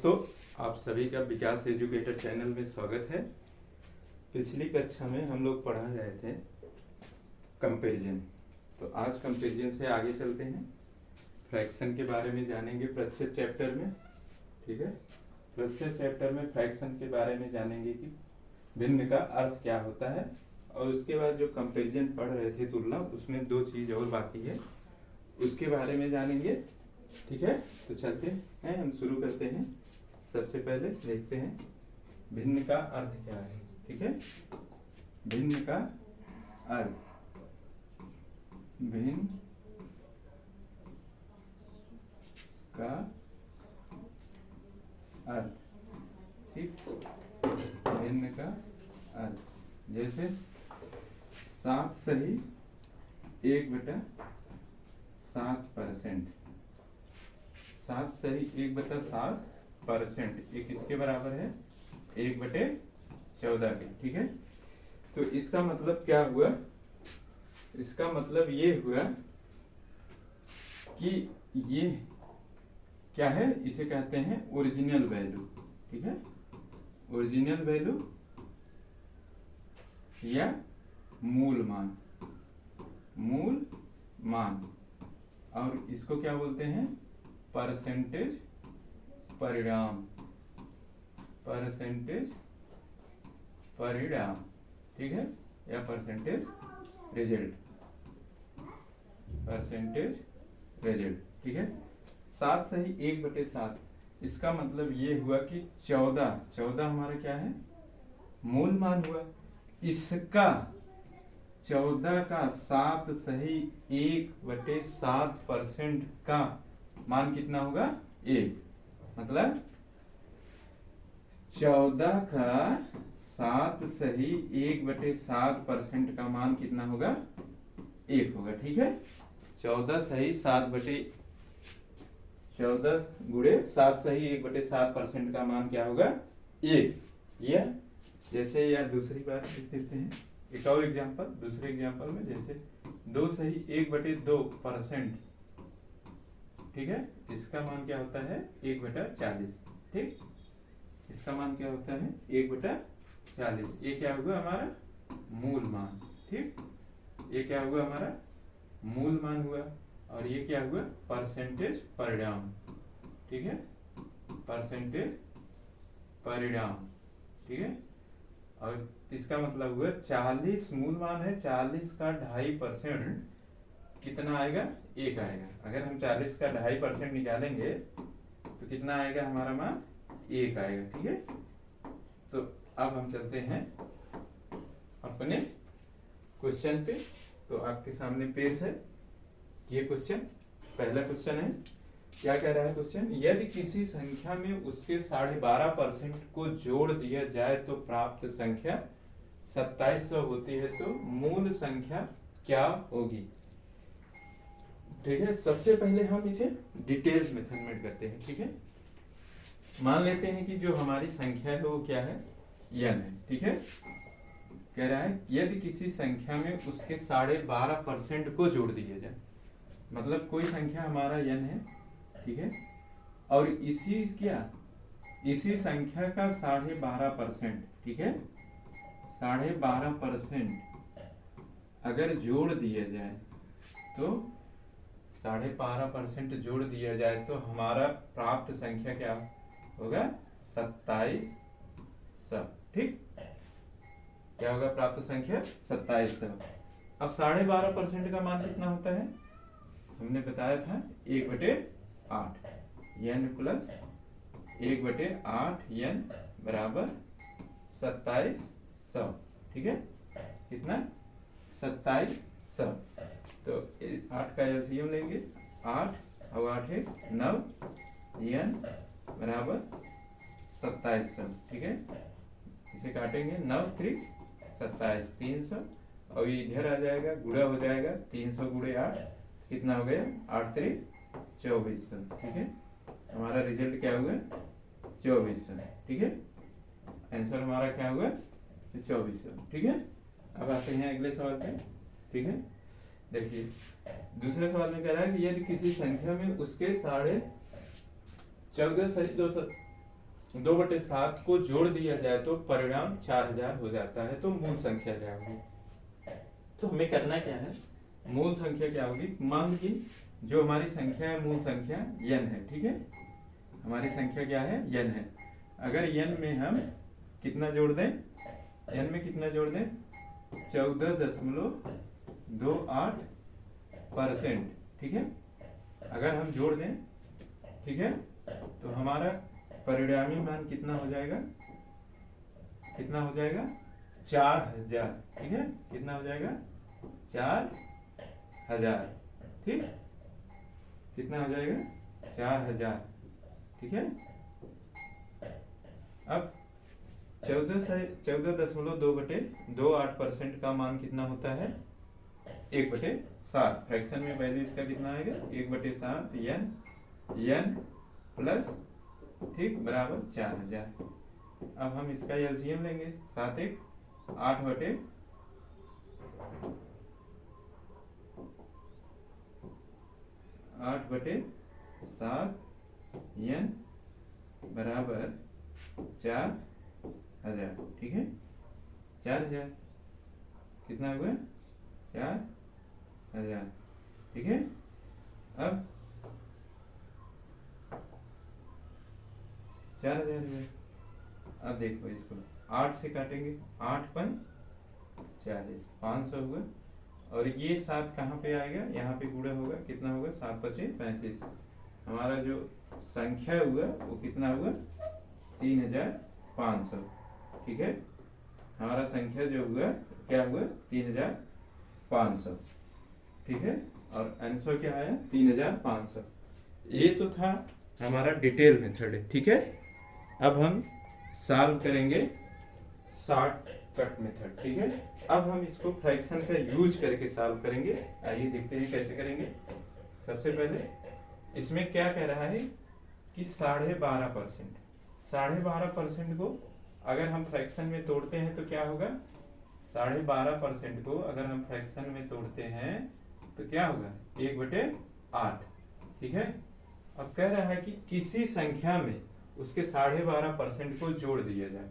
दोस्तों, आप सभी का विकास एजुकेटर चैनल में स्वागत है। पिछली कक्षा में हम लोग पढ़ा रहे थे कंपैरिजन, तो आज कंपैरिजन से आगे चलते हैं। फ्रैक्शन के बारे में जानेंगे प्रतिशत चैप्टर में। ठीक है, प्रतिशत चैप्टर में फ्रैक्शन के बारे में जानेंगे कि भिन्न का अर्थ क्या होता है, और उसके बाद जो कंपैरिजन पढ़ रहे थे तुलना, उसमें दो चीज और बाकी है, उसके बारे में जानेंगे। ठीक है, तो चलते हैं, हम शुरू करते हैं। सबसे पहले देखते हैं भिन्न का अर्थ क्या है। ठीक है, भिन्न का अर्थ, भिन्न का अर्थ। ठीक, भिन्न का अर्थ जैसे 7 सही 1/7%। 7 सही 1/7%, एक इसके बराबर है 1/14 के। ठीक है, तो इसका मतलब क्या हुआ? इसका मतलब ये हुआ कि ये क्या है, इसे कहते हैं ओरिजिनल वैल्यू। ठीक है, ओरिजिनल वैल्यू या मूल मान, मूल मान, और इसको क्या बोलते हैं? परसेंटेज परिणाम, परसेंटेज परिणाम। ठीक है, या परसेंटेज रिजल्ट, परसेंटेज रिजल्ट। ठीक है, 7 सही 1/7, इसका मतलब ये हुआ कि 14 हमारा क्या है? मूल मान हुआ। इसका 14 का 7 सही 1/7% का मान कितना होगा? 1। मतलब 14 का 7 सही 1/7% का मान कितना होगा? 1 होगा। ठीक है, 14 सही 14 गुणे 7 सही 1/7% का मान क्या होगा? 1। या जैसे, या दूसरी बात लिख देते हैं, एक और एग्जांपल, दूसरे एग्जांपल में जैसे 2 सही 1/2%। ठीक है, इसका मान क्या होता है? 1/40। ठीक, इसका मान क्या होता है? 1/40। ये क्या हुआ? हमारा मूल मान। ठीक, ये क्या हुआ? हमारा मूल मान हुआ। और ये क्या हुआ? परसेंटेज परिणाम। ठीक है, परसेंटेज परिणाम। ठीक है, और इसका मतलब हुआ 40 मूल मान है, 40 का 2.5% कितना आएगा? 1 आएगा। अगर हम 40 का 2.5% निकालेंगे तो कितना आएगा हमारा मान? 1 आएगा। ठीक है, तो अब हम चलते हैं अपने क्वेश्चन पे। तो आपके सामने पेश है ये क्वेश्चन। पहला क्वेश्चन है, क्या कह रहा है क्वेश्चन? यदि किसी संख्या में उसके 12.5% को जोड़ दिया जाए तो प्राप्त संख्या 2700 होती है, तो मूल संख्या क्या होगी? ठीक है, सबसे पहले हम इसे डिटेल्स मेथड में करते हैं। ठीक है, मान लेते हैं कि जो हमारी संख्या है वो क्या है? n है। ठीक है, कह रहा है यदि किसी संख्या में उसके 12.5% को जोड़ दिया जाए, मतलब कोई संख्या हमारा n है। ठीक है, और इसी संख्या का 12.5%, ठीक है, 12.5% अगर जोड़ दिया जाए, तो 12.5% जोड़ दिया जाए तो हमारा प्राप्त संख्या क्या होगा? 2700। ठीक, क्या होगा प्राप्त संख्या? 2700। अब 12.5% का मान कितना होता है? हमने बताया था 1/8, n प्लस 1/8 n बराबर 2700। ठीक है, कितना? 2700। तो 8 का एलसीएम लेंगे, 8 और 8 है 9, n बराबर 2700। ठीक है, इसे काटेंगे, 9 3 27, 300, और ये इधर आ जाएगा, गुणा हो जाएगा, 300 गुणे 8 कितना हो गया? 8 3 2400। ठीक है, हमारा रिजल्ट क्या हुआ? 2400। ठीक है, आंसर हमारा क्या हुआ? 2400। ठीक है, अब आते हैं अगले सवाल पे। ठीक है, देखिए दूसरे सवाल में कह रहा है कि यदि किसी संख्या में उसके 14.5 2/7 को जोड़ दिया जाए तो परिणाम 4000 हो जाता है। तो मूल संख्या क्या होगी? तो हमें करना क्या है, मूल संख्या क्या होगी, मान लीजिए जो हमारी संख्या है मूल संख्या n है, ठीक है, हमारी संख्या क्या है, n है। अगर n में हम कितना जोड़ दें, n में कितना जोड़ दें, 14.28%, ठीक है, अगर हम जोड़ दें, ठीक है, तो हमारा परिणामी मान कितना हो जाएगा, कितना हो जाएगा, 4000, ठीक है, कितना हो जाएगा, 4000, ठीक, कितना हो जाएगा, 4000, ठीक है। अब 14.28% का मान कितना होता है, 1/7। फ्रैक्शन में वैल्यू इसका कितना आएगा, 1/7 n प्लस, ठीक, बराबर 4000। अब हम इसका एलसीएम लेंगे, 7 1 8/7 n बराबर 4000, ठीक है, 4000 कितना हुआ, 4000, ठीक है। अब 4000 हुआ। अब देखो इसको 8 से काटेंगे, 8 5 40, 500 हुआ। और ये 7 कहाँ पे आएगा, यहाँ पे गुणा होगा, कितना होगा, 7 5 35। हमारा जो संख्या हुआ वो कितना हुआ, 3500, ठीक है, हमारा संख्या जो हुआ क्या हुआ, 3500, ठीक है, और आंसर क्या आया, 3500। ये तो था हमारा डिटेल मेथड है, ठीक है। अब हम सॉल्व करेंगे शॉर्टकट मेथड, ठीक है। अब हम इसको फ्रैक्शन का यूज करके सॉल्व करेंगे। आइए देखते हैं कैसे करेंगे। सबसे पहले इसमें क्या कह रहा है कि 12.5%, 12.5% को अगर हम फ्रैक्शन में तोड़ते हैं तो क्या होगा, 12.5% को अगर हम फ्रैक्शन में तोड़ते हैं तो क्या होगा, 1/8, ठीक है। अब कह रहा है कि किसी संख्या में उसके 12.5% को जोड़ दिया जाए।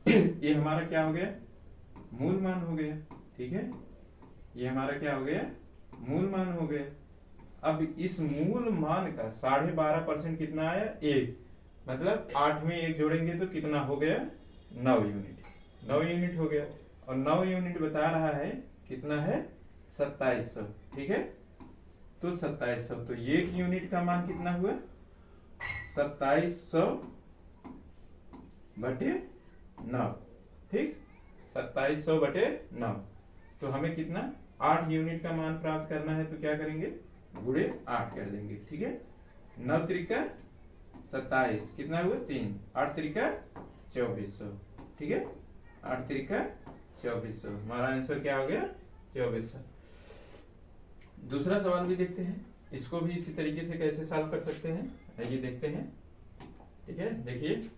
ये हमारा क्या हो गया, मूल मान हो गया, ठीक है, ये हमारा क्या हो गया, मूल मान हो गया। अब इस मूल मान का 12.5% कितना आया, 1, मतलब 8 में 1 जोड़ेंगे तो कितना हो गया, 9 यूनिट, 9 यूनिट हो गया। और 9 यूनिट बता रहा है कितना है, 2700, ठीक है। तो 2700, तो 1 यूनिट का मान कितना हुआ, 2700/9, ठीक, 2700/9। तो हमें कितना, 8 यूनिट का मान प्राप्त करना है, तो क्या करेंगे, गुणे 8 कर देंगे, ठीक है। 9 त्रिका 27, कितना हुआ, 3, 8 त्रिका 2400, ठीक है, 8 त्रिका 2400, हमारा आंसर क्या हो गया, 2400। दूसरा सवाल भी देखते हैं, इसको भी इसी तरीके से कैसे सॉल्व कर सकते हैं, आइए देखते हैं, ठीक है। देखिए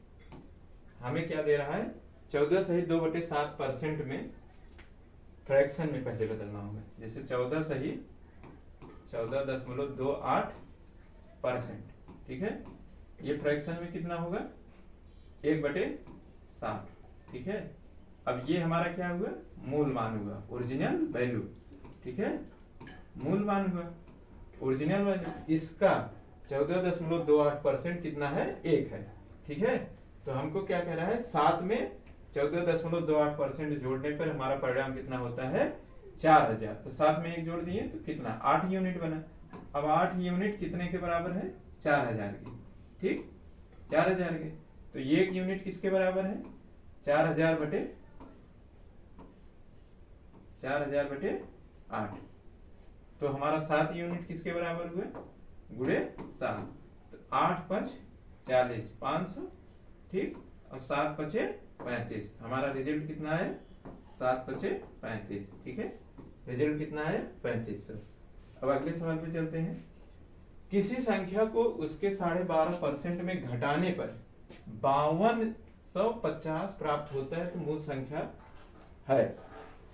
हमें क्या दे रहा है, 14 सहित 2/7% में फ्रैक्शन में पहले बदलना होगा। जैसे 14 सहित 14.28%, ठीक है, ये फ्रैक्शन में कितना होगा, 1/7, ठीक है। अब ये हमारा क्या हुआ, मूल मान हुआ, ओरिजिनल वैल्यू, ठीक है, मूल मान हुआ, ओरिजिनल वैल्यू। इसका 14.28% कितना है, 1 है, ठीक है। तो हमको क्या कह रहा है, 7 में 14.28% जोड़ने पर हमारा परिणाम कितना होता है, 4000। तो 7 में 1 जोड़ दिए तो कितना, 8 यूनिट बना। अब 8 यूनिट कितने के बराबर है, 4000 के, ठीक, 4000 के। तो 1 यूनिट किसके बराबर है, 4000/8। तो हमारा 7 यूनिट किसके बराबर हुए, गुणे 7। तो 8 5 40, 500, ठीक, और 7 5 35। हमारा रिजल्ट कितना है, 7 5 35, ठीक है, रिजल्ट कितना है, 3500। अब अगले सवाल पे चलते हैं। किसी संख्या को उसके 12.5% में घटाने पर 5250 प्राप्त होता है तो मूल संख्या है।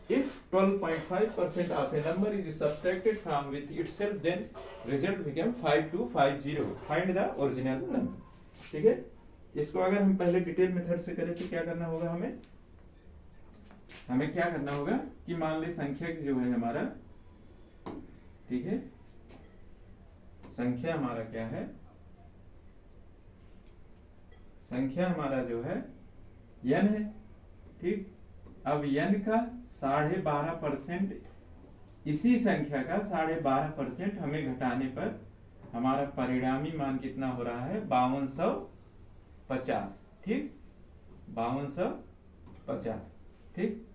If 12.5% of a number is subtracted from with itself, then result become 5250. Find the original number. ठीक है, इसको अगर हम पहले डिटेल मेथड से करें तो क्या करना होगा हमें क्या करना होगा कि मान ली संख्या जो है हमारा, ठीक है, संख्या हमारा क्या है, संख्या हमारा जो है n है, ठीक। अब n का 12.5%, इसी संख्या का 12.5% हमें घटाने पर हमारा परिणामी मान कितना हो रहा है 5250, ठीक, 5250, ठीक,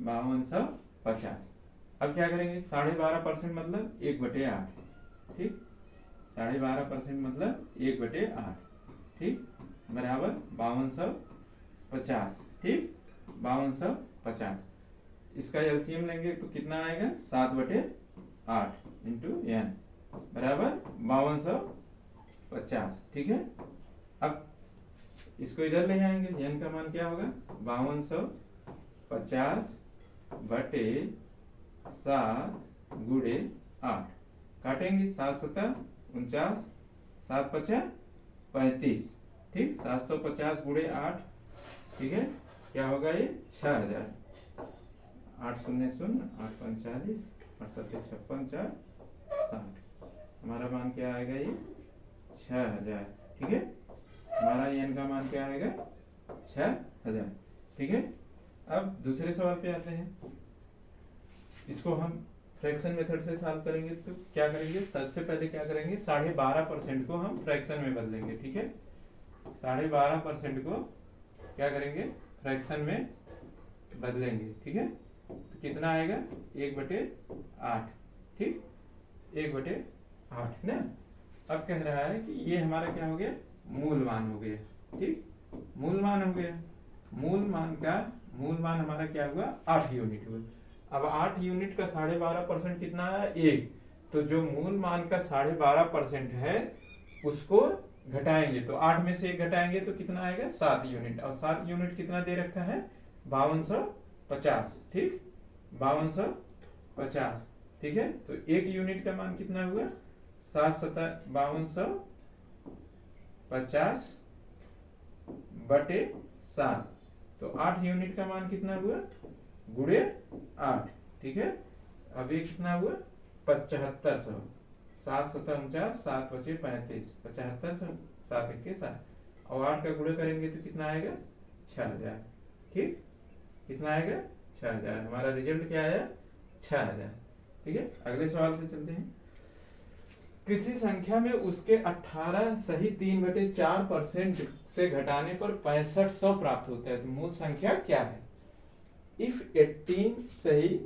5250। अब क्या करेंगे 12.5% मतलब 1/8, ठीक, 12.5% मतलब 1/8, ठीक, बराबर 5250, ठीक, 5250। इसका एलसीएम लेंगे तो कितना आएगा 7/8 इंटू n बराबर 5250, ठीक है। अब इसको इधर ले आएंगे, n का मान क्या होगा 5250/7 गुणे 8, काटेंगे 7×7 = 49, 7×5 = 35, ठीक, 750 गुणे 8, ठीक है, क्या होगा ये 6000, 8×0=0, 8×5 = 40, 8×7 = 56, 4 60, हमारा मान क्या आएगा ये 6000, ठीक है। हमारा n का मान क्या आएगा 6000, ठीक है। अब दूसरे सवाल पे आते हैं, इसको हम फ्रैक्शन मेथड से सॉल्व करेंगे। तो क्या करेंगे, सबसे पहले क्या करेंगे 12.5% को हम फ्रैक्शन में बदलेंगे, ठीक है, 12.5% को क्या करेंगे फ्रैक्शन में बदलेंगे, ठीक है। तो कितना आएगा 1/8, ठीक, 1/8 ना। अब कह रहा है कि ये हमारा क्या हो गया मूल मान हो गया, ठीक, मूल मान हो गया। मूल मान हमारा क्या हुआ 8 यूनिट हुआ। अब 8 यूनिट का 12.5% कितना है 1, तो जो मूल मान का 12.5% है उसको घटाएंगे, तो 8 में से 1 घटाएंगे तो कितना आएगा 7 यूनिट, और 7 यूनिट कितना दे रखा है 5250, ठीक, 5250, ठीक है। तो 1 यूनिट का मान कितना हुआ 5250/7, तो 8 यूनिट का मान कितना हुआ गुणे 8, ठीक है। अब ये कितना हुआ 7500, 7×7 = 49, 7×5 = 35, 7500, 7×1 = 7, और 8 का गुणा करेंगे तो कितना आएगा 6000, ठीक, कितना आएगा 6000, हमारा रिजल्ट क्या आया 6000, ठीक है। अगले सवाल पे चलते हैं। किसी संख्या में उसके 18 सही 3/4% से घटाने पर 6500 प्राप्त होता है, तो मूल संख्या क्या है। If 18 सही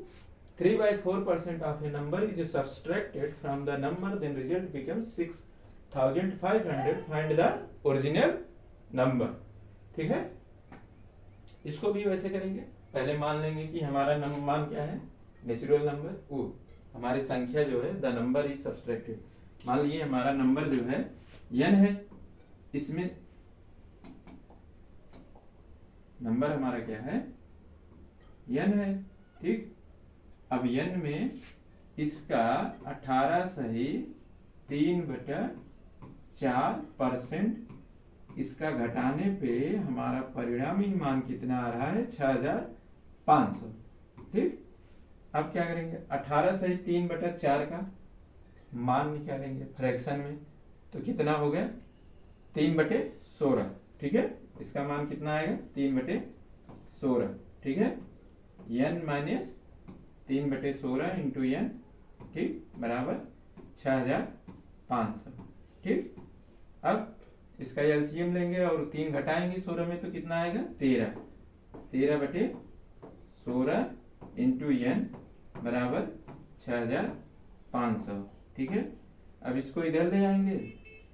3/4% of a number is subtracted from the number, then result becomes 6500. Find the original number, ठीक है। इसको भी वैसे करेंगे, पहले मान लेंगे कि हमारा मान क्या है नेचुरल नंबर, वो हमारी संख्या जो है द नंबर इज सब्सट्रैक्टेड। मान लीजिए हमारा नंबर जो है n है, इसमें नंबर हमारा क्या है n है, ठीक। अब n में इसका 18 सही 3/4% इसका घटाने पे हमारा परिणामी मान कितना आ रहा है 6500, ठीक। अब क्या करेंगे 18 सही 3/4 का मान निकालेंगे फ्रैक्शन में, तो कितना हो गया 3/16, ठीक है। इसका मान कितना आएगा 3/16, ठीक है, n माइनस 3/16 इंटू n, ठीक, बराबर 6500, ठीक। अब इसका एलसीएम लेंगे और 3 घटाएंगे 16 में तो कितना आएगा 13, 13/16 इंटू n बराबर 6500, ठीक है। अब इसको इधर ले आएंगे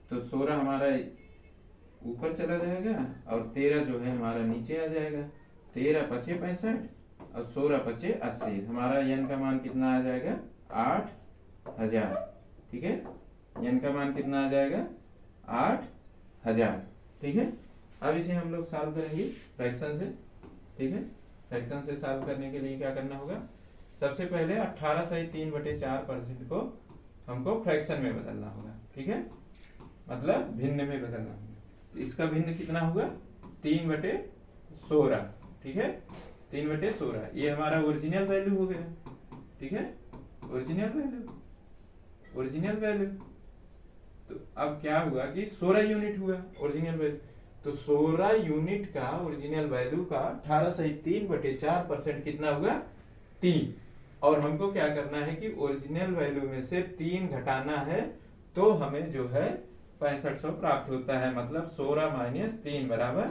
तो 16 हमारा ऊपर चला जाएगा और 13 जो है हमारा नीचे आ जाएगा, 13×5 = 65 और 16×5 = 80, हमारा n का मान कितना आ जाएगा 8000, ठीक है। n का मान कितना आ जाएगा 8000, ठीक है। अब इसे हम लोग सॉल्व करेंगे फ्रैक्शन से, ठीक है। फ्रैक्शन से सॉल्व करने के लिए क्या करना होगा, सबसे पहले 18 सही 3/4% को हमको फ्रैक्शन में बदलना होगा, ठीक है, मतलब भिन्न में बदलना होगा। इसका भिन्न कितना होगा 3/16, ठीक है 3/16, ये हमारा ओरिजिनल वैल्यू हो गया, ठीक है ओरिजिनल वैल्यू। तो अब क्या हुआ कि 16 यूनिट हुआ ओरिजिनल वैल्यू, तो 16 यूनिट का ओरिजिनल वैल्यू का 18 सही 3/4% कितना हुआ 3, और हमको क्या करना है कि ओरिजिनल वैल्यू में से 3 घटाना है, तो हमें जो है 6500 प्राप्त होता है, मतलब 16 - 3 बराबर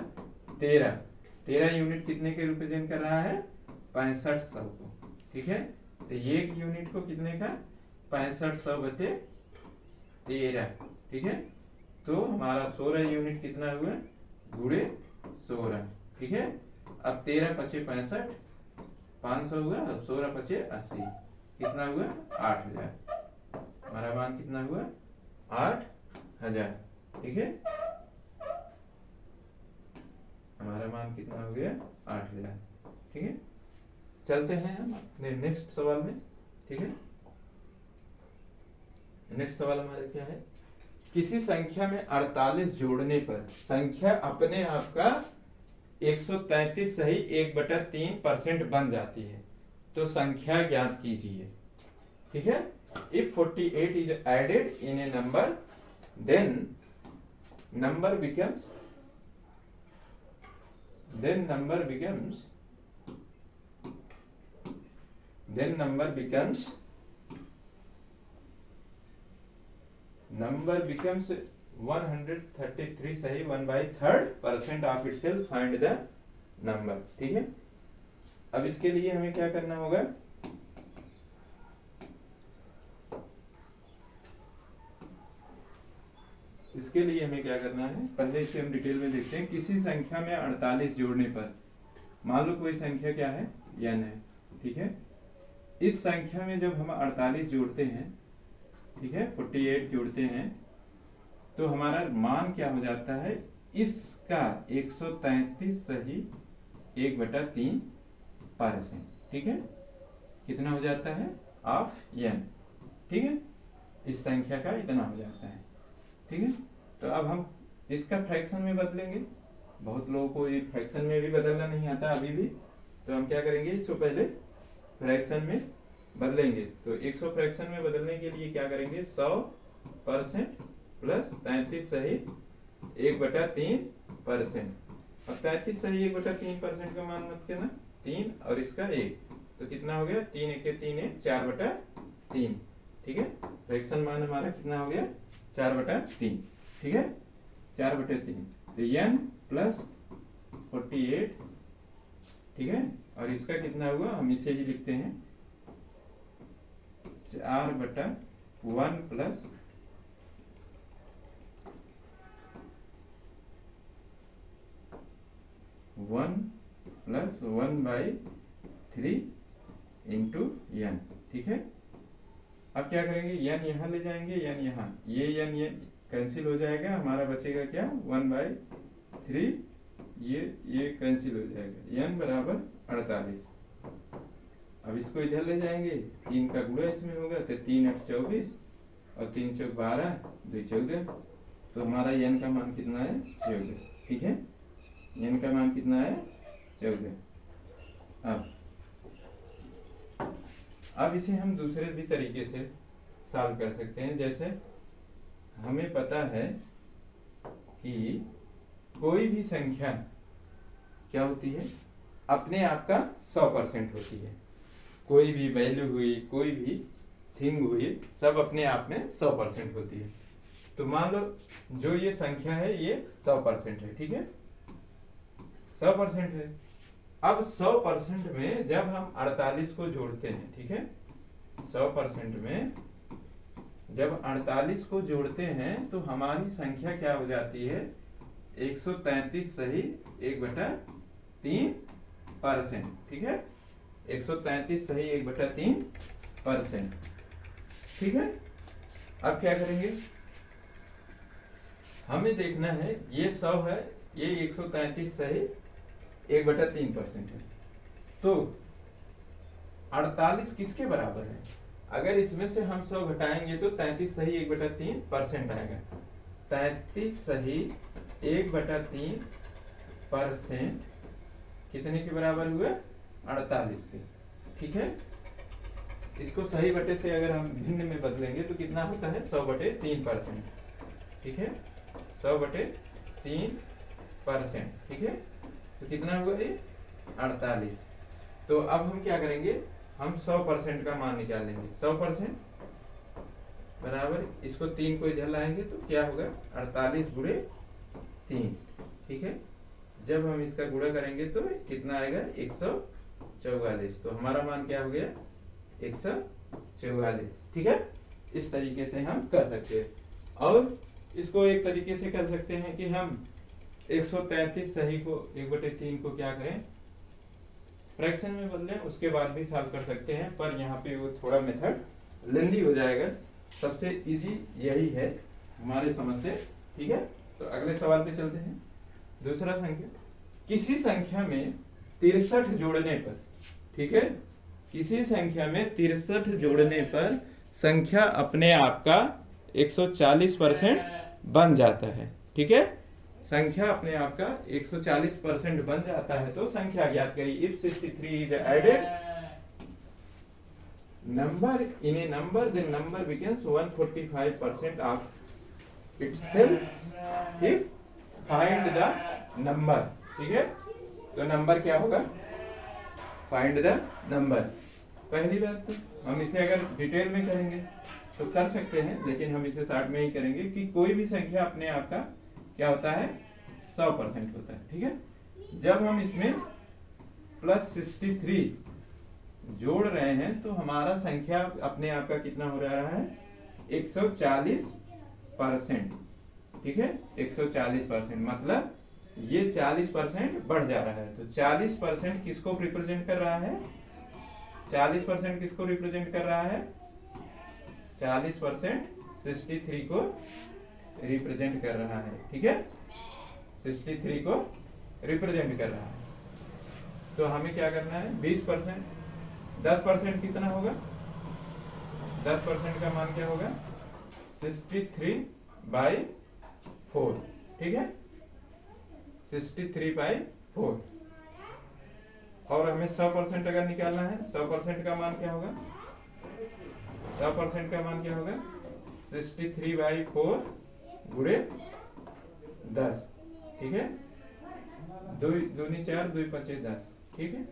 13। 13 यूनिट कितने के रिप्रेजेंट कर रहा है 6500 को, ठीक है। तो एक यूनिट को कितने का 6500/13, ठीक है। तो हमारा 16 यूनिट कितना हुआ गुणे 16, ठीक है। अब 13 × 5 = 65, 500 हुआ, 16 × 5 = 80, कितना हुआ 8000, हमारा मान कितना हुआ 8000, ठीक है। हमारा मान कितना हो गया 8000, ठीक है। चलते हैं हम अपने नेक्स्ट सवाल में, ठीक है। नेक्स्ट सवाल हमारा क्या है, किसी संख्या में 48 जोड़ने पर संख्या अपने आप का 133 सही 1/3% बन जाती है, तो संख्या ज्ञात कीजिए, ठीक है। If 48 is added in a number, then number becomes 133 सही 1/3% of itself, find the number, ठीक है। अब इसके लिए हमें क्या करना होगा, इसके लिए हमें क्या करना है, पहले इसे हम डिटेल में देखते हैं। किसी संख्या में 48 जोड़ने पर, मान लो कोई संख्या क्या है n है, ठीक है। इस संख्या में जब हम 48 जोड़ते हैं, ठीक है 48 जोड़ते हैं, तो हमारा मान क्या हो जाता है, इसका 133 सही 1/3%, ठीक है। कितना हो जाता है ऑफ n, ठीक है। इस संख्या का इतना हो जाता है, ठीक है। तो अब हम इसका फ्रैक्शन में बदलेंगे, बहुत लोगों को ये फ्रैक्शन में भी बदलना नहीं आता अभी भी, तो हम क्या करेंगे, इसको पहले फ्रैक्शन में बदलेंगे। तो 100 फ्रैक्शन में बदलने के लिए क्या करेंगे, 100% प्लस 33 सही 1/3%। अब 33 सही 1/3% का मान मत करना 3 और इसका 1, तो कितना हो गया 3 × 1 = 3 है 4/3, ठीक है। फ्रैक्शन मान हमारा कितना हो गया 4/3, ठीक है 4/3। तो n + 48, ठीक है, और इसका कितना हुआ, हम इसे ही लिखते हैं 4/1 + 1 + 1/3 × n, ठीक है। अब क्या करेंगे, n यहाँ ले जाएंगे, n यहाँ, ये n कैंसिल हो जाएगा, हमारा बचेगा क्या 1/3, ये कैंसिल हो जाएगा, n बराबर 48। अब इसको इधर ले जाएंगे, 3 का गुणा इसमें होगा, तो 3 × 8 = 24 और 3 × 4 = 12, 2 × 14, तो हमारा n का मान कितना है 14, ठीक है। n का मान कितना है 14। अब इसे हम दूसरे भी तरीके से सॉल्व कर सकते हैं। जैसे हमें पता है कि कोई भी संख्या क्या होती है, अपने आप का 100% होती है। कोई भी वैल्यू हुई, कोई भी थिंग हुई, सब अपने आप में 100% होती है। तो मान लो जो ये संख्या है ये 100% है, ठीक है 100% है। अब 100% में जब हम 48 को जोड़ते हैं, ठीक है 100% में जब 48 को जोड़ते हैं, तो हमारी संख्या क्या हो जाती है 133 सही 1/3%, ठीक है 133 सही 1/3%, ठीक है। अब क्या करेंगे, हमें देखना है ये 100 है, ये 133 सही 1/3% है, तो 48 किसके बराबर है। अगर इसमें से हम 100 घटाएंगे तो 33 सही 1/3% आएगा। 33 सही 1/3% कितने के बराबर हुए? 48 के। ठीक है, इसको सही बटे से अगर हम भिन्न में बदलेंगे तो कितना होता है? 100/3%। ठीक है, 100/3%। ठीक है, तो कितना हुआ ये? 48। तो अब हम क्या करेंगे? हम 100% का मान निकालेंगे। 100% बराबर, इसको 3 को इधर लाएंगे तो क्या होगा? 48 गुणे 3। ठीक है, जब हम इसका गुणा करेंगे तो कितना आएगा? 144। तो हमारा मान क्या हो गया? 144। ठीक है, इस तरीके से हम कर सकते हैं। और इसको एक तरीके से कर सकते हैं कि हम 133 सही को 1/3 को क्या करें? फ्रैक्शन में बदलें, उसके बाद भी सॉल्व कर सकते हैं, पर यहाँ पे वो थोड़ा मेथड लेंदी हो जाएगा। सबसे इजी यही है हमारे समझ से। ठीक है, तो अगले सवाल पे चलते हैं। दूसरा संख्या, किसी संख्या में 63 जोड़ने पर, ठीक है, किसी संख्या में 63 जोड़ने पर संख्या अपने आप का 140% बन जाता है। ठीक है, संख्या अपने आप का 140% बन जाता है तो संख्या ज्ञात करिए। If 63 is added number in a number, then number becomes 145% of itself if find the number। ठीक है, तो नंबर क्या होगा? Find the number. पहली बात तो हम इसे अगर डिटेल में करेंगे तो कर सकते हैं, लेकिन हम इसे शॉर्ट में ही करेंगे कि कोई भी संख्या अपने आप का क्या होता है? 100% होता है। ठीक है, जब हम इसमें +63 जोड़ रहे हैं तो हमारा संख्या अपने आप का कितना हो रहा है? 140%। ठीक है, 140%, मतलब ये 40% बढ़ जा रहा है। तो 40% किसको रिप्रेजेंट कर रहा है? 40% किसको रिप्रेजेंट कर रहा है? 40% 63 को रिप्रेजेंट कर रहा है। ठीक है, 63 को रिप्रेजेंट कर रहा है। तो हमें क्या करना है? 20%, 10% कितना होगा? 10% का मान क्या होगा? 63/4। ठीक है, 63/4। और हमें 100% अगर निकालना है, 100% का मान क्या होगा? 100% का मान क्या होगा? 63/4 गुणे 10। ठीक है, 2 दूनी 4, 2 पचे 10। ठीक है,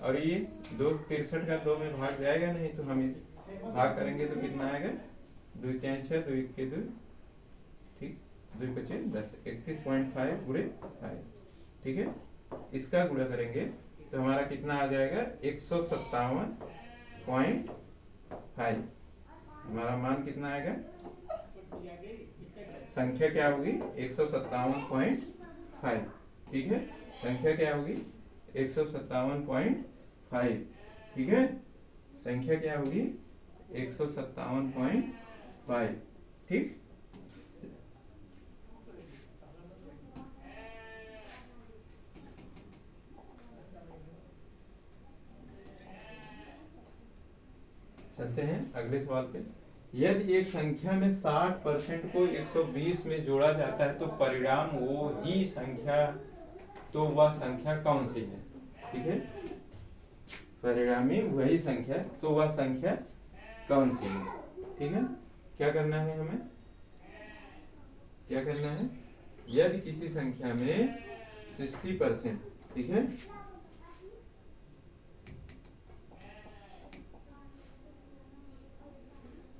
और ये 63 का 2 में भाग जाएगा नहीं, तो हम इसे भाग करेंगे तो कितना आएगा? 2 3 6, 2 1 2। ठीक, 2 पचे 10, 31.5 गुणे 5। ठीक है, इसका गुणा करेंगे तो हमारा कितना आ जाएगा? 157.5। हमारा मान कितना आएगा? संख्या क्या होगी? 157.5। ठीक है, संख्या क्या होगी? 157.5। ठीक है, संख्या क्या होगी? 157.5। ठीक, चलते हैं अगले सवाल पे। यदि एक संख्या में 60% को 120 में जोड़ा जाता है तो परिणाम वो ही संख्या, तो वह संख्या कौन सी है? ठीक है, परिणामी वही संख्या, तो वह संख्या कौन सी है? ठीक है, क्या करना है हमें? क्या करना है? यदि किसी संख्या में 60%, ठीक है,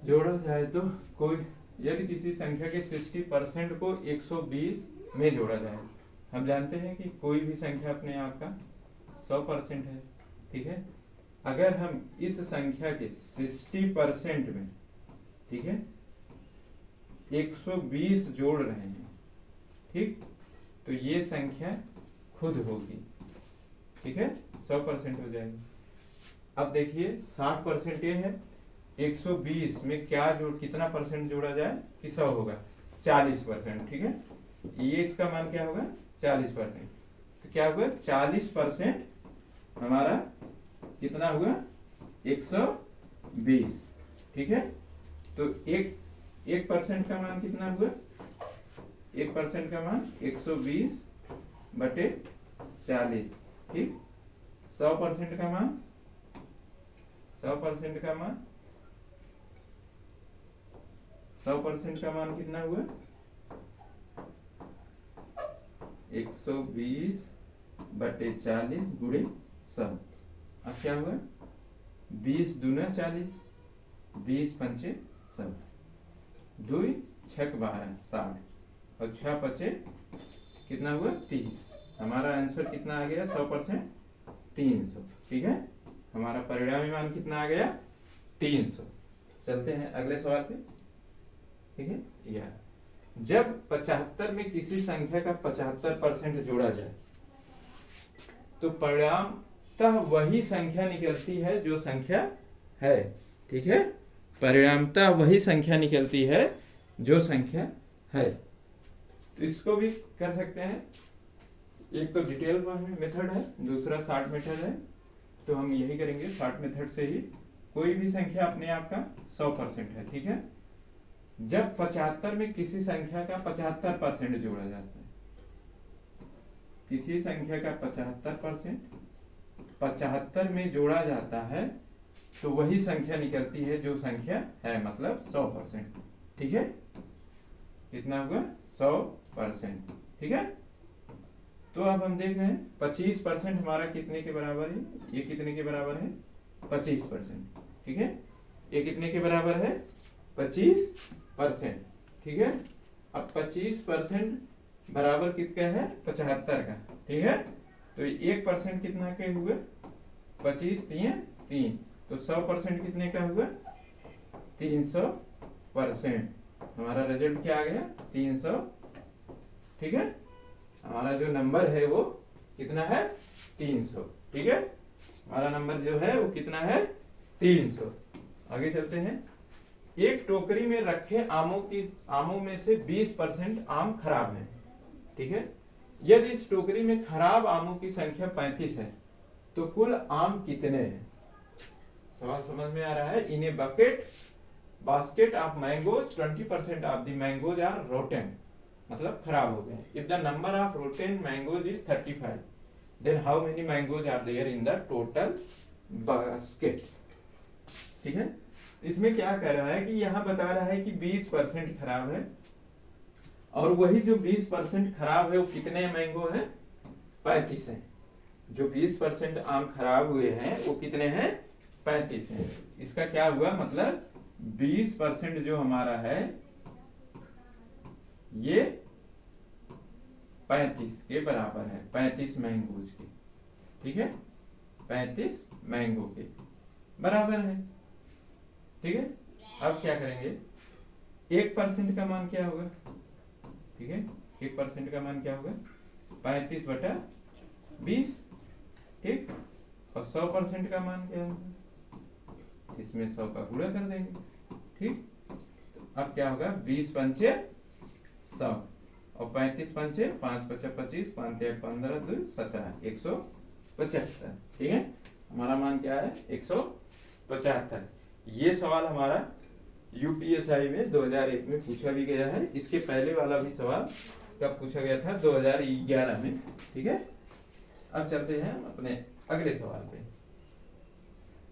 जोड़ा जाए तो कोई, यदि किसी संख्या के 60% को 120 में जोड़ा जाए, हम जानते हैं कि कोई भी संख्या अपने आप का 100% है। ठीक है, अगर हम इस संख्या के 60% में, ठीक है, 120 जोड़ रहे हैं, ठीक, तो ये संख्या खुद होगी। ठीक है, 100% हो जाएगी। अब देखिए 60% ये है, 120 में क्या कितना परसेंट जोड़ा जाए कि 100 होगा? 40%। ठीक है, ये इसका मान क्या होगा? 40%। तो क्या होगा? 40% हमारा कितना हुआ? 120। ठीक है, तो 1% का मान कितना हुआ? 1% का मान 120/40, ठीक। 100% का मान 100% का मान 100% का मान कितना हुआ? 120/40 गुणे 100। अब क्या हुआ? 20 दूना 40, 20 पंचे 100, 2 6 12 60 और 6 पचे कितना हुआ? 30। हमारा आंसर कितना आ गया? 100% 300, ठीक है। हमारा परिणामी मान कितना आ गया? 300। चलते हैं अगले सवाल पे, ठीक है। या जब 75 में किसी संख्या का 75% जोड़ा जाए तो परिणामतः वही संख्या निकलती है जो संख्या है, ठीक है। परिणामतः वही संख्या निकलती है जो संख्या है। तो इसको भी कर सकते हैं। एक तो डिटेल मेथड है, दूसरा शॉर्ट मेथड है। तो हम यही करेंगे, शॉर्ट मेथड से ही। कोई भी संख्या अपने आप का 100% है, ठीक है। जब 75 में किसी संख्या का 75% जोड़ा जाता है, किसी संख्या का 75% 75 में जोड़ा जाता है तो वही संख्या निकलती है जो संख्या है, मतलब 100%, ठीक है। कितना हुआ? 100%, ठीक है। तो अब हम देख रहे हैं 25% हमारा कितने के बराबर है? ये कितने के बराबर है? 25%, ठीक है। ये कितने के बराबर है? 25%, ठीक है। अब 25% बराबर कितना है? 75 का, ठीक है। तो 1% कितना के हुए? 25 3 तो 100% कितने का हुआ? 300%। हमारा रिजल्ट क्या आ गया? 300, ठीक है। हमारा जो नंबर है वो कितना है? 300, ठीक है। हमारा नंबर जो है वो कितना है? 300। आगे चलते हैं। एक टोकरी में रखे आमों में से 20% आम खराब है, ठीक है। यदि इस टोकरी में खराब आमों की संख्या 35 है तो कुल आम कितने हैं? सवाल समझ में आ रहा है? In a basket of mangoes 20% of the mangoes are rotten, मतलब खराब हो गए। If the number of rotten mangoes is 35 then how many mangoes are there in the total basket, ठीक है। इसमें क्या कह रहा है कि यहाँ बता रहा है कि 20% खराब है और वही जो 20% खराब है वो कितने मैंगो है? 35 है। जो 20% आम खराब हुए हैं वो कितने हैं? 35 हैं। इसका क्या हुआ? मतलब 20% जो हमारा है ये 35 के बराबर है, 35 मैंगोज के, ठीक है। 35 मैंगो के बराबर है, ठीक है। अब क्या करेंगे? 1% का मान क्या होगा? ठीक है, 1% का मान क्या होगा? 35/20, ठीक। और 100% का मान क्या होगा? इसमें 100 का गुणा कर देंगे, ठीक। अब क्या होगा? 20 पंचे 100 और 35 पंचे 5 5 25 5 3 15 2 17 175, ठीक है। हमारा मान क्या है? 175। ये सवाल हमारा यूपीएसआई में 2001 में पूछा भी गया है। इसके पहले वाला भी सवाल कब पूछा गया था? 2011 में, ठीक है। अब चलते हैं अपने अगले सवाल पे,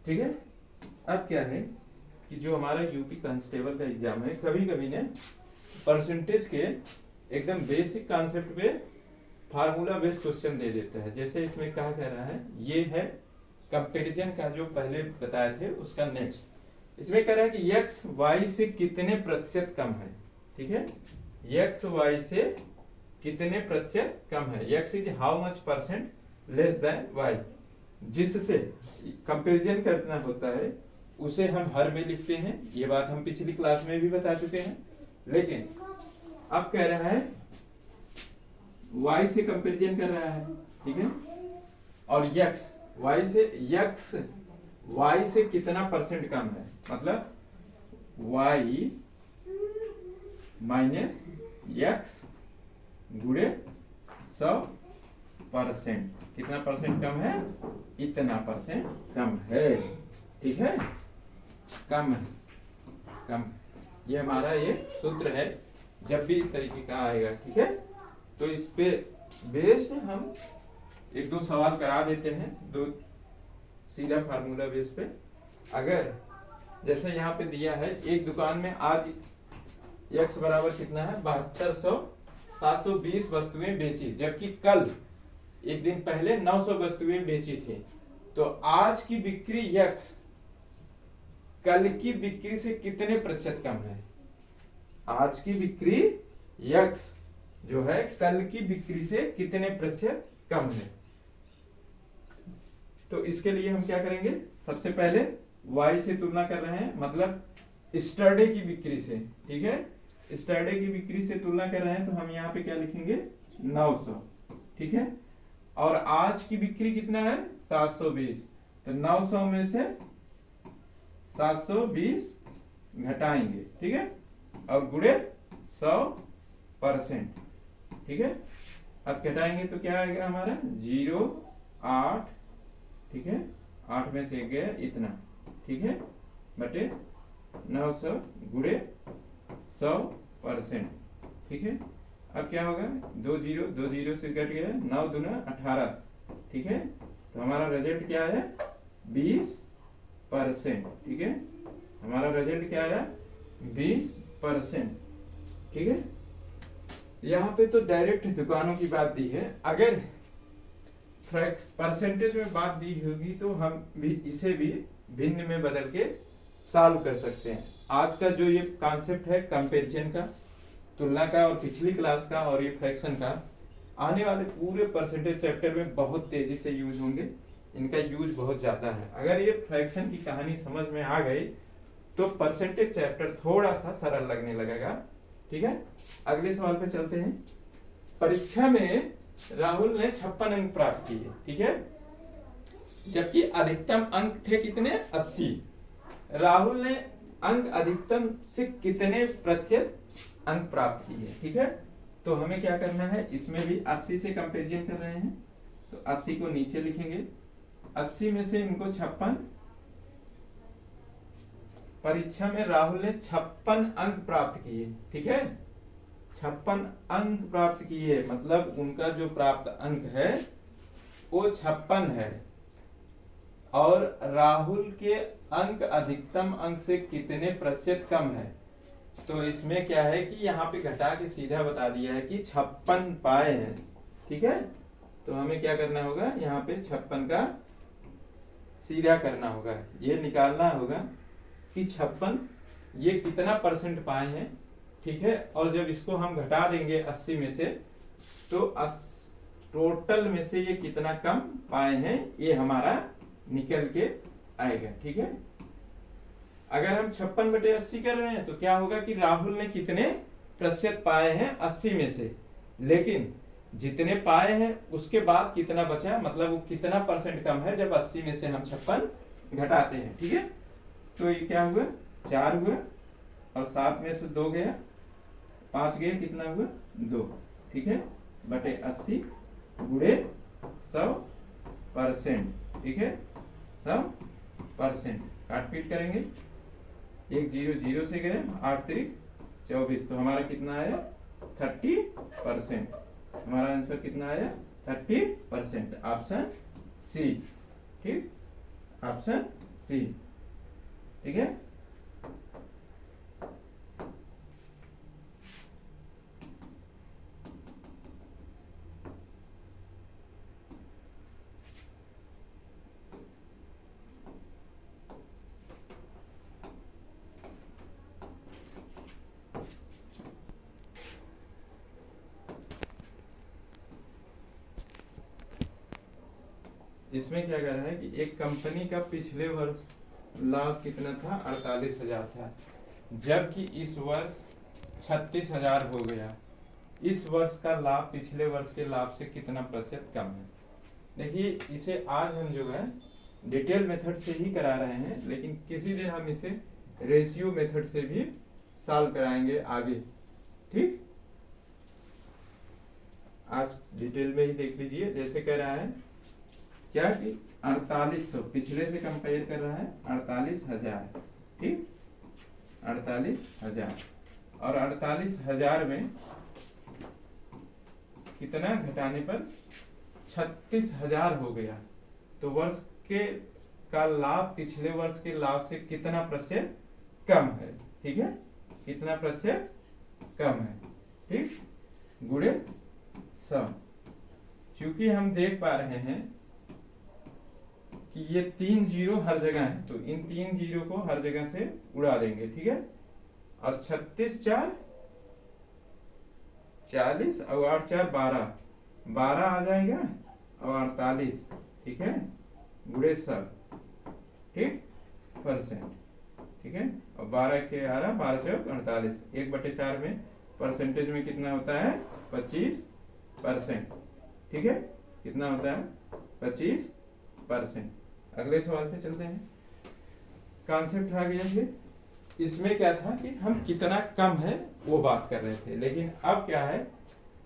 ठीक है। अब क्या है कि जो हमारा यूपी कांस्टेबल का एग्जाम है, कभी कभी ने परसेंटेज के एकदम बेसिक कॉन्सेप्ट पे फार्मूला बेस्ड क्वेश्चन दे देता है। जैसे इसमें क्या कह रहा है? ये है कंपैरिजन का जो पहले बताए थे उसका नेक्स्ट। इसमें कह रहा है कि x y से कितने प्रतिशत कम है, ठीक है। x y से कितने प्रतिशत कम है? x is how much percent less than y। जिससे कंपैरिजन करना होता है उसे हम हर में लिखते हैं। ये बात हम पिछली क्लास में भी बता चुके हैं। लेकिन अब कह रहा है y से कंपैरिजन कर रहा है, ठीक है। और x y से कितना परसेंट कम है? मतलब y माइनस x गुणे 100%। कितना परसेंट कम है? इतना परसेंट कम है, ठीक है। कम है, कम। ये हमारा ये सूत्र है जब भी इस तरीके का आएगा, ठीक है। तो इस पे बेस्ड हम एक दो सवाल करा देते हैं, दो सीधा फार्मूला बेस पे। अगर जैसे यहाँ पे दिया है एक दुकान में आज x बराबर कितना है 720 वस्तुएं बेची, जबकि कल एक दिन पहले 900 वस्तुएं बेची थी। तो आज की बिक्री x कल की बिक्री से कितने प्रतिशत कम है? आज की बिक्री x जो है कल की बिक्री से कितने प्रतिशत कम है? तो इसके लिए हम क्या करेंगे, सबसे पहले y से तुलना कर रहे हैं, मतलब स्टरडे की बिक्री से, ठीक है। स्टरडे की बिक्री से तुलना कर रहे हैं तो हम यहाँ पे क्या लिखेंगे 900, ठीक है। और आज की बिक्री कितना है 720, तो 900 में से 720 घटाएंगे, ठीक है, और गुणे 100%, ठीक है। अब घटाएंगे तो क्या आएगा हमारा 0.8, ठीक है, 8 में से गया इतना, ठीक है, बटे 900 गुणे 100%, ठीक है। अब क्या होगा 2 जीरो से कट गया, 9 दूना 18, ठीक है। तो हमारा रिजल्ट क्या है 20%, ठीक है। हमारा रिजल्ट क्या आया 20%, ठीक है। यहाँ पे तो डायरेक्ट दुकानों की बात दी है, अगर परसेंटेज में बात दी होगी तो हम भी इसे भी भिन्न में बदल के सॉल्व कर सकते हैं। आज का जो ये कॉन्सेप्ट है कंपैरिजन का, तुलना का, और पिछली क्लास का और ये फ्रैक्शन का, आने वाले पूरे परसेंटेज चैप्टर में बहुत तेजी से यूज होंगे, इनका यूज बहुत ज्यादा है। अगर ये फ्रैक्शन की कहानी समझ में आ गई तो परसेंटेज चैप्टर थोड़ा सा सरल लगने लगेगा, ठीक है। अगले सवाल पे चलते हैं। परीक्षा में राहुल ने 56 अंक प्राप्त किए, ठीक है, जबकि अधिकतम अंक थे कितने 80। राहुल ने अंक अधिकतम से कितने प्रतिशत अंक प्राप्त किए, ठीक है। तो हमें क्या करना है, इसमें भी 80 से कंपैरिजन कर रहे हैं तो 80 को नीचे लिखेंगे, 80 में से इनको 56, परीक्षा में राहुल ने 56 अंक प्राप्त किए, ठीक है, 56 अंक प्राप्त किए, मतलब उनका जो प्राप्त अंक है वो 56 है, और राहुल के अंक अधिकतम अंक से कितने प्रतिशत कम है। तो इसमें क्या है कि यहाँ पे घटा के सीधा बता दिया है कि 56 पाए हैं, ठीक है। तो हमें क्या करना होगा, यहाँ पे 56 का सीधा करना होगा, ये निकालना होगा कि 56 ये कितना परसेंट पाए हैं, ठीक है। और जब इसको हम घटा देंगे 80 में से तो टोटल में से ये कितना कम पाए हैं ये हमारा निकल के आएगा, ठीक है। अगर हम 56/80 कर रहे हैं तो क्या होगा कि राहुल ने कितने प्रतिशत पाए हैं 80 में से, लेकिन जितने पाए हैं उसके बाद कितना बचा, मतलब वो कितना परसेंट कम है जब 80 में से हम 56 घटाते हैं, ठीक है। तो ये क्या हुआ 4 हुआ, और 7 में से 2 गया, 5 गया, कितना हुआ 2, ठीक है, बटे 80 गुणे 100%, ठीक है, 100%। काट पीट करेंगे, 1 0 से गए, 8 3 24, तो हमारा कितना आया 30%। हमारा आंसर कितना आया 30%, ऑप्शन सी, ठीक, ऑप्शन सी, ठीक है। इसमें क्या कह रहा है कि एक कंपनी का पिछले वर्ष लाभ कितना था 48,000 था, जबकि इस वर्ष 36,000 हो गया। इस वर्ष का लाभ पिछले वर्ष के लाभ से कितना प्रतिशत कम है। देखिए इसे आज हम जो है डिटेल मेथड से ही करा रहे हैं, लेकिन किसी दिन हम इसे रेशियो मेथड से भी सॉल्व कराएंगे आगे, ठीक। आज डिटेल में ही देख लीजिए। जैसे कह रहा है क्या कि 4800 पिछले से कंपेयर कर रहा है 48,000, ठीक, 48,000, और 48,000 में कितना घटाने पर 36,000 हो गया। तो वर्ष के का लाभ पिछले वर्ष के लाभ से कितना प्रतिशत कम है, ठीक है, कितना प्रतिशत कम है, ठीक, गुणे 100। चूंकि हम देख पा रहे हैं कि ये 3 जीरो हर जगह है, तो इन 3 जीरो को हर जगह से उड़ा देंगे, ठीक है। और 36 4 40 और 8 4 12, 12 आ जाएगा और 48, ठीक है, गुणे 100, ठीक, परसेंट, ठीक है। और 12 के 12 12 चौक 48, 1/4 में परसेंटेज में कितना होता है 25%, ठीक है, कितना होता है 25%। अगले सवाल पे चलते हैं। कॉन्सेप्ट आ गया ये। इसमें क्या था कि हम कितना कम है वो बात कर रहे थे, लेकिन अब क्या है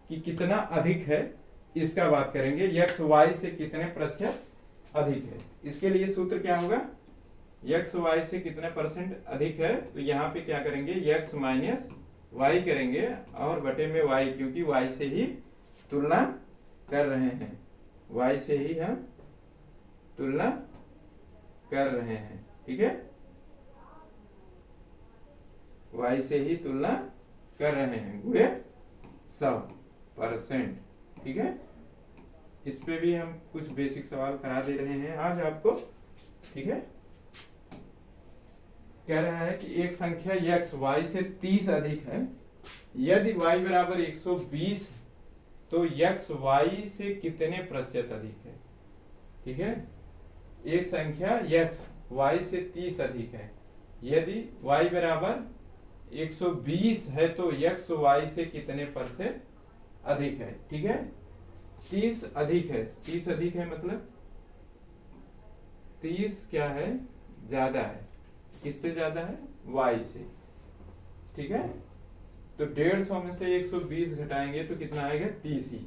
कि कितना अधिक है इसका बात करेंगे। x y से कितने प्रतिशत अधिक है, इसके लिए सूत्र क्या होगा, x y से कितने परसेंट अधिक है, तो यहाँ पे क्या करेंगे x माइनस y करेंगे और बटे में y, क्योंकि y से ही तुलना कर रहे हैं, y से ही हम तुलना कर रहे हैं, ठीक है, y से ही तुलना कर रहे हैं, गुणे 100%, ठीक है। इस पे भी हम कुछ बेसिक सवाल करा दे रहे हैं आज आपको, ठीक है। कह रहा है कि एक संख्या x y से 30 अधिक है, यदि y बराबर 120 तो x y से कितने प्रतिशत अधिक है, ठीक है। एक संख्या x y से 30 अधिक है, यदि y बराबर 120 है तो x y से कितने प्रतिशत अधिक है, ठीक है। 30 अधिक है, 30 अधिक है मतलब 30 क्या है, ज्यादा है, किससे ज्यादा है, y से, ठीक है। तो 150 में से 120 घटाएंगे तो कितना आएगा 30 ही,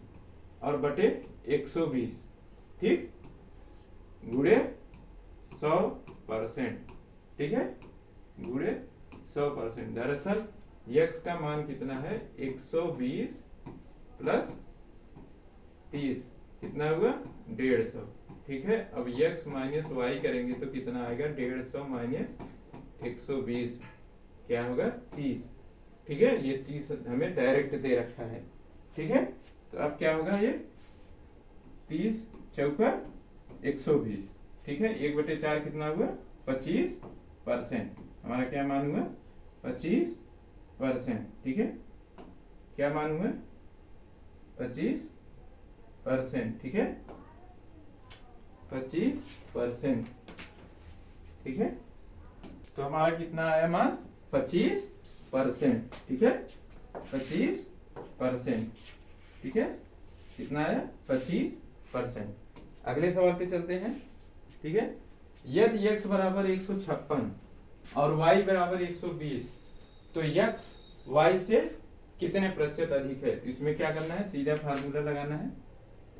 और बटे 120, ठीक, गुणे 100%, ठीक है, गुणे 100%। दरअसल x का मान कितना है 120 प्लस 30, कितना हुआ 150, ठीक है। अब x माइनस वाई करेंगे तो कितना आएगा 150 माइनस 120, क्या होगा 30, ठीक है। ये 30 हमें डायरेक्ट दे रखा है, ठीक है। तो अब क्या होगा ये 30 चौका 120, ठीक है, 1/4 कितना हुआ 25%, हमारा क्या मान हुआ 25%, ठीक है, क्या मान हुआ 25%, ठीक है, 25%, ठीक है। तो हमारा कितना आया मान 25%, ठीक है, 25%, ठीक है, कितना आया 25%। अगले सवाल पे चलते हैं, ठीक है। यदि x बराबर 156 और y बराबर 120 तो x y से कितने प्रतिशत अधिक है, तो इसमें क्या करना है, सीधा फार्मूला लगाना है,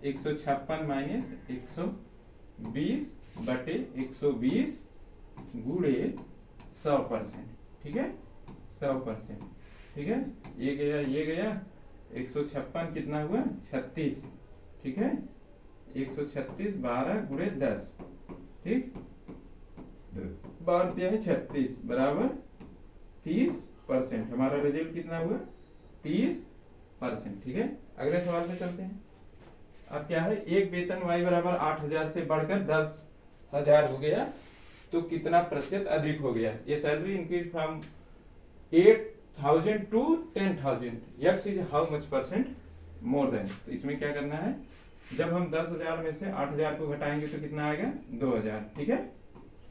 156 माइनस 120 बटे 120 गुणे 100%, ठीक है, 100%, ठीक है। ये गया 156 कितना हुआ 36, ठीक है, 136 12 गुणे 10, ठीक, बार दिया है 36 बराबर 30%, हमारा रिजल्ट कितना हुआ 30%, ठीक है। अगले सवाल पे चलते हैं। अब क्या है, एक वेतन y बराबर 8,000 से बढ़कर 10,000 हो गया तो कितना प्रतिशत अधिक हो गया, ये salary increase from 8,000 to 10,000, x is how much percent more than. तो इसमें क्या करना है, जब हम 10,000 में से 8,000 को घटाएंगे तो कितना आएगा 2,000, ठीक है,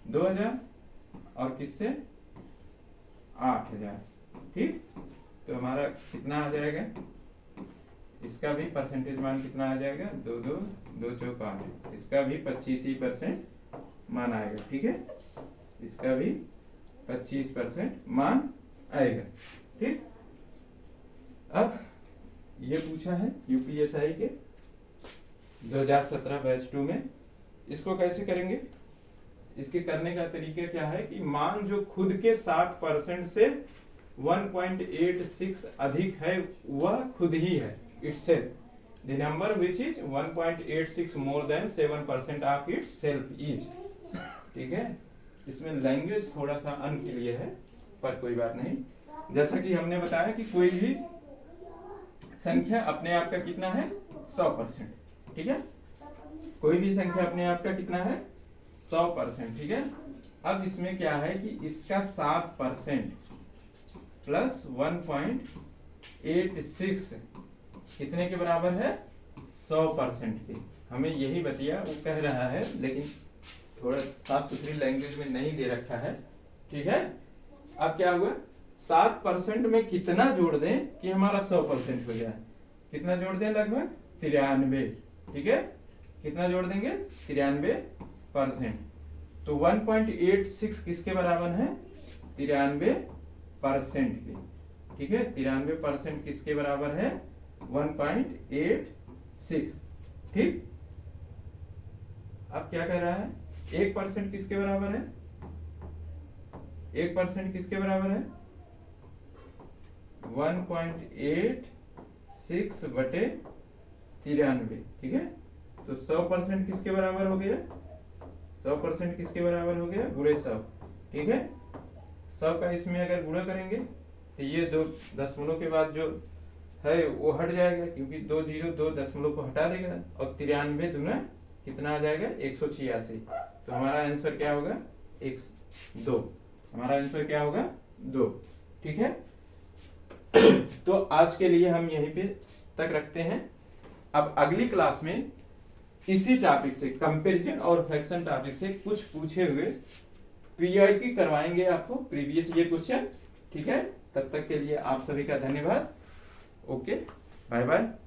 2,000 और किससे 8,000, ठीक। तो हमारा कितना आ जाएगा, इसका भी परसेंटेज मान कितना आ जाएगा 2 2 2 चौक 8, इसका भी 25% मान आएगा, ठीक है, इसका भी 25% मान आएगा, ठीक। अब ये पूछा है यूपीएसआई के 2017 बैच 2 में, इसको कैसे करेंगे, इसके करने का तरीका क्या है कि मान जो खुद के 7% से 1.86 अधिक है वह खुद ही है, itself। the number which is 1.86 more than 7% of itself is। ठीक है, इसमें लैंग्वेज थोड़ा सा अनक्लियर है पर कोई बात नहीं। जैसा कि हमने बताया कि कोई भी संख्या अपने आप का कितना है 100%। ठीक है, कोई भी संख्या अपने आप का कितना है 100%। ठीक है, अब इसमें क्या है कि इसका 7% प्लस 1.86 कितने के बराबर है 100% के। हमें यही बतिया वो कह रहा है, लेकिन थोड़ा साफ सुथरी लैंग्वेज में नहीं दे रखा है। ठीक है, अब क्या हुआ 7% में कितना जोड़ दें कि हमारा 100% हो जाए। कितना जोड़ दें, लगभग 93। ठीक है, कितना जोड़ देंगे 93%। तो 1.86 किसके बराबर है 93% के। ठीक है, 93% किसके बराबर है 1.86। ठीक, अब क्या कह रहा है 1% किसके बराबर है, 1% किसके बराबर है 1.86 बटे 93। ठीक है, तो 100% किसके बराबर हो गया 100% किसके बराबर हो गया गुणे 100। ठीक है, 100 का इसमें अगर गुणा करेंगे तो ये दो दशमलव के बाद जो है वो हट जाएगा, क्योंकि 2 जीरो 2 दशमलव को हटा देगा और 93 दूना कितना आ जाएगा 186। तो हमारा आंसर क्या होगा 2। हमारा आंसर क्या होगा 2। ठीक है, तो आज के लिए हम यहीं पे तक रखते हैं। अब अगली क्लास में इसी टॉपिक से, कंपैरिजन और फ्रैक्शन टॉपिक से कुछ पूछे हुए पीआईक्यू करवाएंगे आपको, प्रीवियस ईयर क्वेश्चन। ठीक है, तब तक के लिए आप सभी का धन्यवाद। Okay, bye bye.